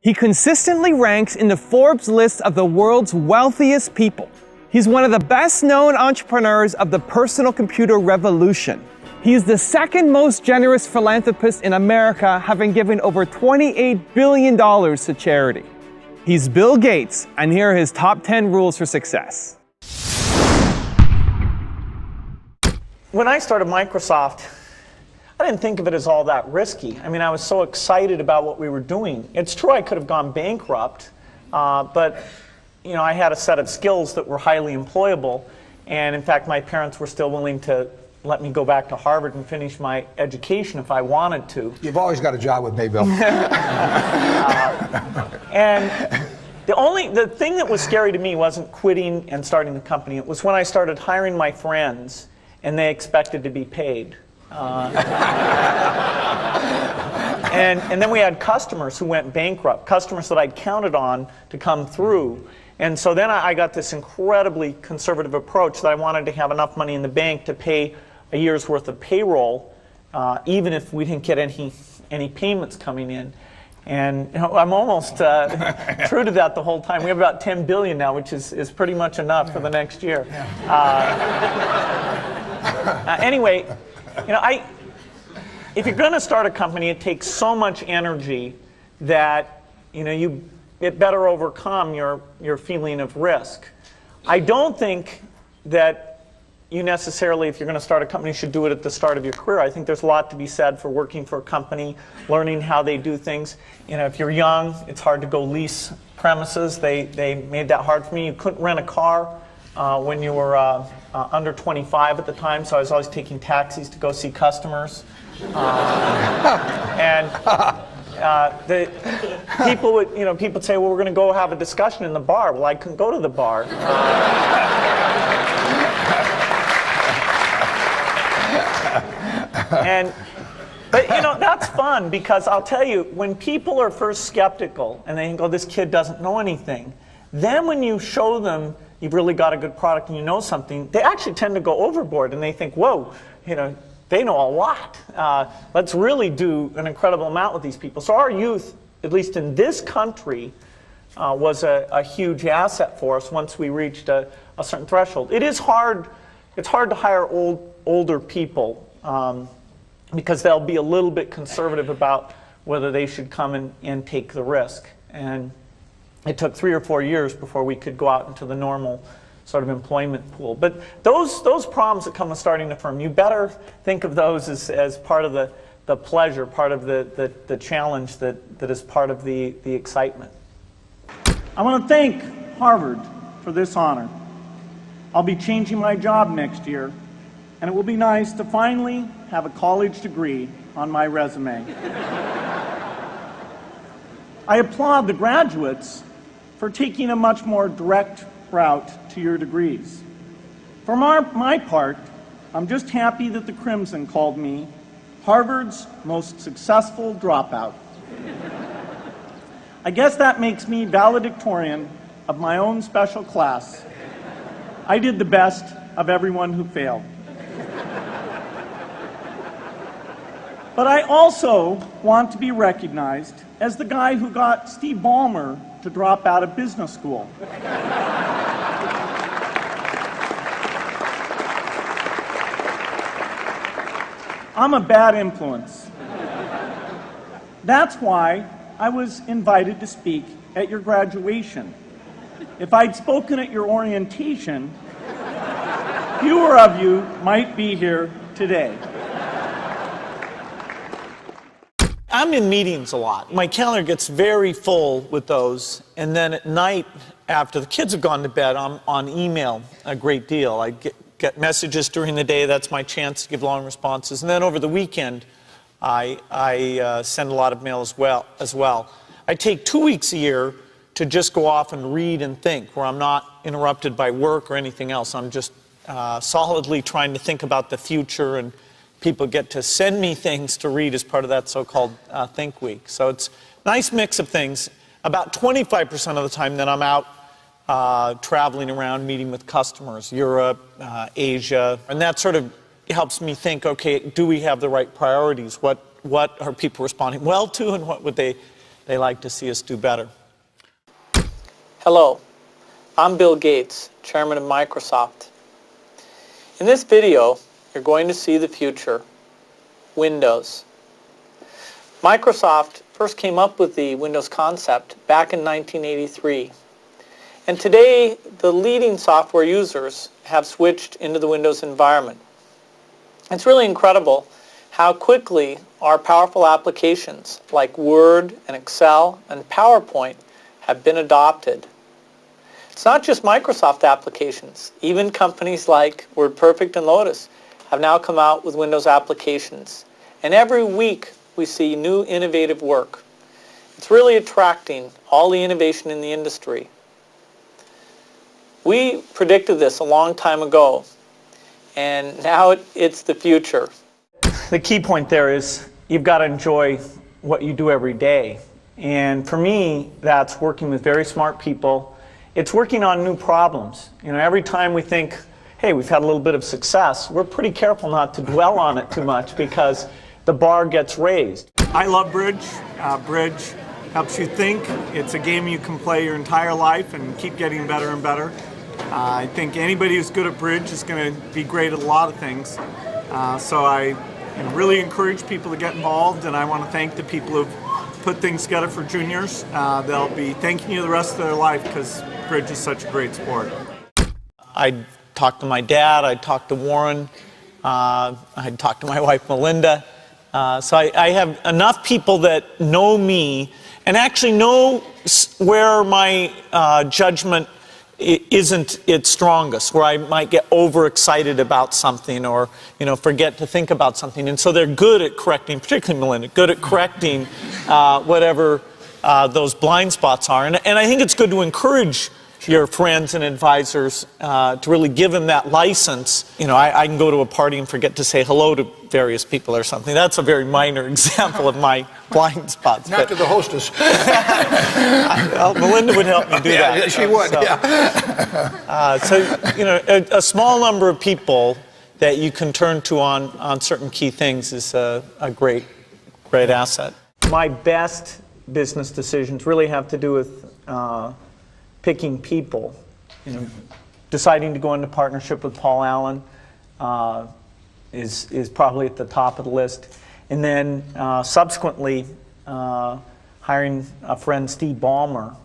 He consistently ranks in the Forbes list of the world's wealthiest people. He's one of the best-known entrepreneurs of the personal computer revolution. He is the second most generous philanthropist in America, having given over $28 billion to charity. He's Bill Gates, and here are his top 10 rules for success. When I started Microsoft, I didn't think of it as all that risky. I mean, I was so excited about what we were doing. It's true I could have gone bankrupt, but you know, I had a set of skills that were highly employable, and in fact, my parents were still willing to let me go back to Harvard and finish my education if I wanted to. You've always got a job with me, Bill. And the thing that was scary to me wasn't quitting and starting the company. It was when I started hiring my friends, and they expected to be paid. And then we had customers who went bankrupt, customers that I'd counted on to come through. And so then I got this incredibly conservative approach that I wanted to have enough money in the bank to pay a year's worth of payroll, even if we didn't get any payments coming in. And you know, I'm almost true to that the whole time. We have about $10 billion now, which is pretty much enough for the next year. Anyway, you know, if you're going to start a company, it takes so much energy that you know it better overcome your feeling of risk. I don't think that you necessarily, if you're going to start a company, should do it at the start of your career. I think there's a lot to be said for working for a company, learning how they do things. You know, if you're young, it's hard to go lease premises. They made that hard for me. You couldn't rent a car when you were under 25 at the time, so I was always taking taxis to go see customers. And the people would, you know, people say, well, we're going to go have a discussion in the bar. Well, I couldn't go to the bar. But you know, that's fun, because I'll tell you, when people are first skeptical and they think, oh, this kid doesn't know anything, then when you show them you've really got a good product and you know something, they actually tend to go overboard and they think, whoa, you know, they know a lot. Let's really do an incredible amount with these people. So our youth, at least in this country, was a huge asset for us once we reached a certain threshold. It's hard to hire older people because they'll be a little bit conservative about whether they should come and take the risk. And it took 3 or 4 years before we could go out into the normal sort of employment pool. But those problems that come with starting a firm, you better think of those as part of the pleasure, part of the challenge that is part of the excitement. I want to thank Harvard for this honor. I'll be changing my job next year, and it will be nice to finally have a college degree on my resume. I applaud the graduates for taking a much more direct route to your degrees. For my part, I'm just happy that the Crimson called me Harvard's most successful dropout. I guess that makes me valedictorian of my own special class. I did the best of everyone who failed. But I also want to be recognized as the guy who got Steve Ballmer to drop out of business school. I'm a bad influence. That's why I was invited to speak at your graduation. If I'd spoken at your orientation, fewer of you might be here today. I'm in meetings a lot. My calendar gets very full with those, and then at night, after the kids have gone to bed, I'm on email a great deal. I get messages during the day. That's my chance to give long responses. And then over the weekend, I send a lot of mail as well. I take 2 weeks a year to just go off and read and think, where I'm not interrupted by work or anything else. I'm just solidly trying to think about the future, and people get to send me things to read as part of that so-called Think Week. So it's a nice mix of things. About 25% of the time that I'm out traveling around, meeting with customers, Europe, Asia, and that sort of helps me think, okay, do we have the right priorities? What are people responding well to, and what would they They like to see us do better. Hello, I'm Bill Gates, Chairman of Microsoft. In this video, you're going to see the future, Windows. Microsoft first came up with the Windows concept back in 1983. And today, the leading software users have switched into the Windows environment. It's really incredible how quickly our powerful applications like Word and Excel and PowerPoint have been adopted. It's not just Microsoft applications. Even companies like WordPerfect and Lotus have now come out with Windows applications. And every week we see new innovative work. It's really attracting all the innovation in the industry. We predicted this a long time ago, and now it's the future. The key point there is you've got to enjoy what you do every day. And for me, that's working with very smart people. It's working on new problems. You know, every time we think, hey, we've had a little bit of success, we're pretty careful not to dwell on it too much because the bar gets raised. I love bridge. Bridge helps you think. It's a game you can play your entire life and keep getting better and better. I think anybody who's good at bridge is going to be great at a lot of things. So I really encourage people to get involved, and I want to thank the people who've put things together for juniors. They'll be thanking you the rest of their life because bridge is such a great sport. I talked to my dad, I talked to Warren, I talked to my wife Melinda. So I have enough people that know me and actually know where my judgment isn't its strongest, where I might get overexcited about something or, forget to think about something. And so they're good at correcting, particularly Melinda, good at correcting whatever those blind spots are. And I think it's good to encourage your friends and advisors to really give them that license. I can go to a party and forget to say hello to various people or something. That's a very minor example of my blind spots. Not to the hostess. Melinda would help me do that. Yeah, she would, a small number of people that you can turn to on certain key things is a great asset. My best business decisions really have to do with picking people. Deciding to go into partnership with Paul Allen is probably at the top of the list. And then subsequently hiring a friend, Steve Ballmer.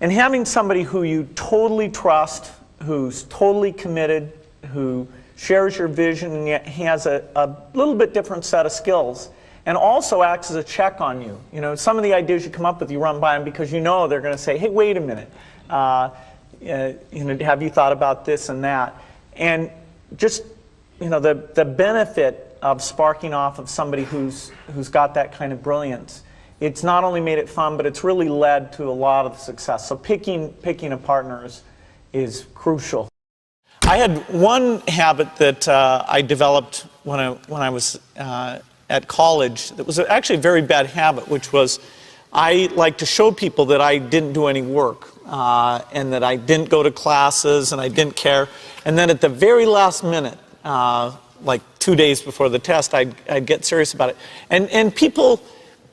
And having somebody who you totally trust, who's totally committed, who shares your vision and yet has a little bit different set of skills, and also acts as a check on you. Some of the ideas you come up with, you run by them because they're going to say, hey, wait a minute. Have you thought about this and that? And just, the benefit of sparking off of somebody who's got that kind of brilliance, it's not only made it fun, but it's really led to a lot of the success. So picking a partner is crucial. I had one habit that I developed when I was at college that was actually a very bad habit, which was I like to show people that I didn't do any work and that I didn't go to classes and I didn't care. And then at the very last minute, like 2 days before the test, I'd get serious about it. And people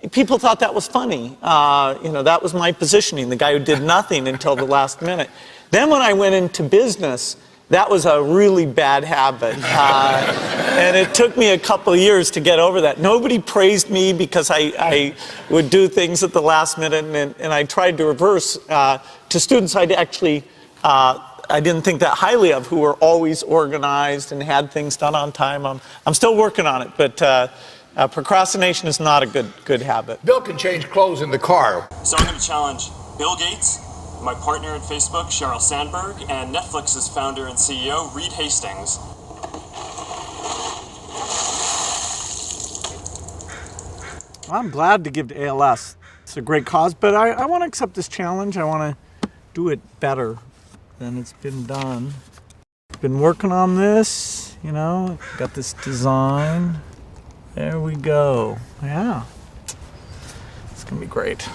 thought that was funny. That was my positioning, the guy who did nothing until the last minute. Then when I went into business, that was a really bad habit. And it took me a couple of years to get over that. Nobody praised me because I would do things at the last minute, and I tried to reverse to students I didn't think that highly of, who were always organized and had things done on time. I'm still working on it, but procrastination is not a good habit. Bill can change clothes in the car. So I'm going to challenge Bill Gates, my partner at Facebook, Sheryl Sandberg, and Netflix's founder and CEO, Reed Hastings. I'm glad to give to ALS. It's a great cause, but I want to accept this challenge. I want to do it better than it's been done. Been working on this, got this design. There we go. Yeah. It's going to be great.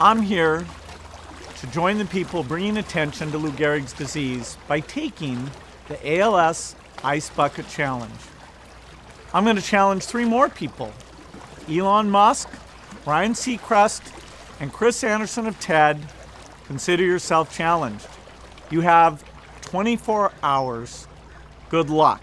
I'm here to join the people bringing attention to Lou Gehrig's disease by taking the ALS Ice Bucket Challenge. I'm going to challenge 3 more people: Elon Musk, Ryan Seacrest, and Chris Anderson of TED. Consider yourself challenged. You have 24 hours. Good luck.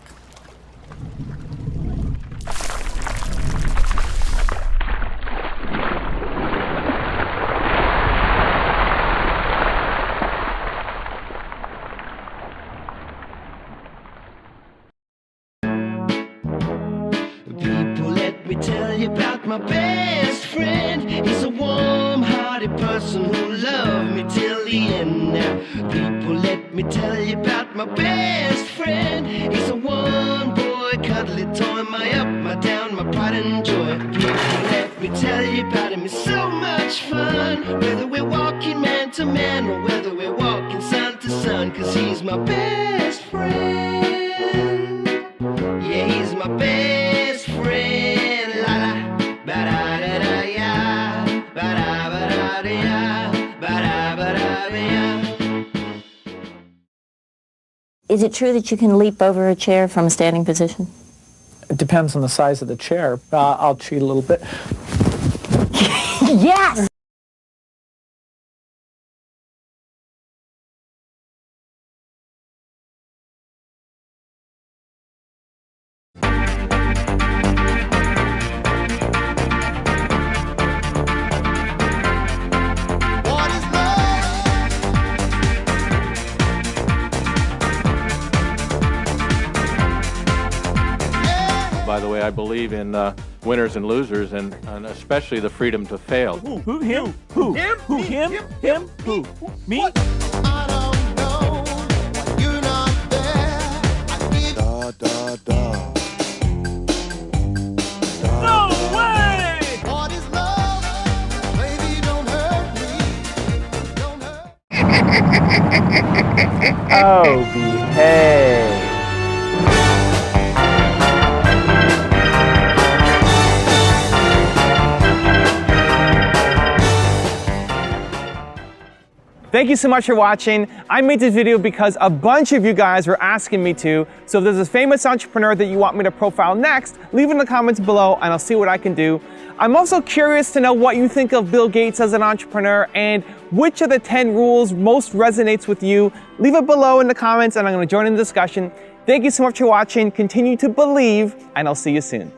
People, let me tell you about my best friend. He's a warm-hearted person who loved me till the end. Now, people, let me tell you about my best friend. He's a one-boy, cuddly toy, my up, my down, my pride and joy. People, let me tell you about him. It's so much fun, whether we're walking man to man or whether we're walking sun to sun, 'cause he's my best friend. Yeah, he's my best friend. La la, ba da da da ya, ba da da ya, ba da ya. Is it true that you can leap over a chair from a standing position? It depends on the size of the chair. I'll cheat a little bit. Yes! By the way, I believe in winners and losers, and especially the freedom to fail. Who? Him? Who? Him? Who? Him? Him? Who? Me? No way! Oh, behave. Thank you so much for watching. I made this video because a bunch of you guys were asking me to. So if there's a famous entrepreneur that you want me to profile next, leave it in the comments below and I'll see what I can do. I'm also curious to know what you think of Bill Gates as an entrepreneur and which of the 10 rules most resonates with you. Leave it below in the comments and I'm going to join in the discussion. Thank you so much for watching. Continue to believe and I'll see you soon.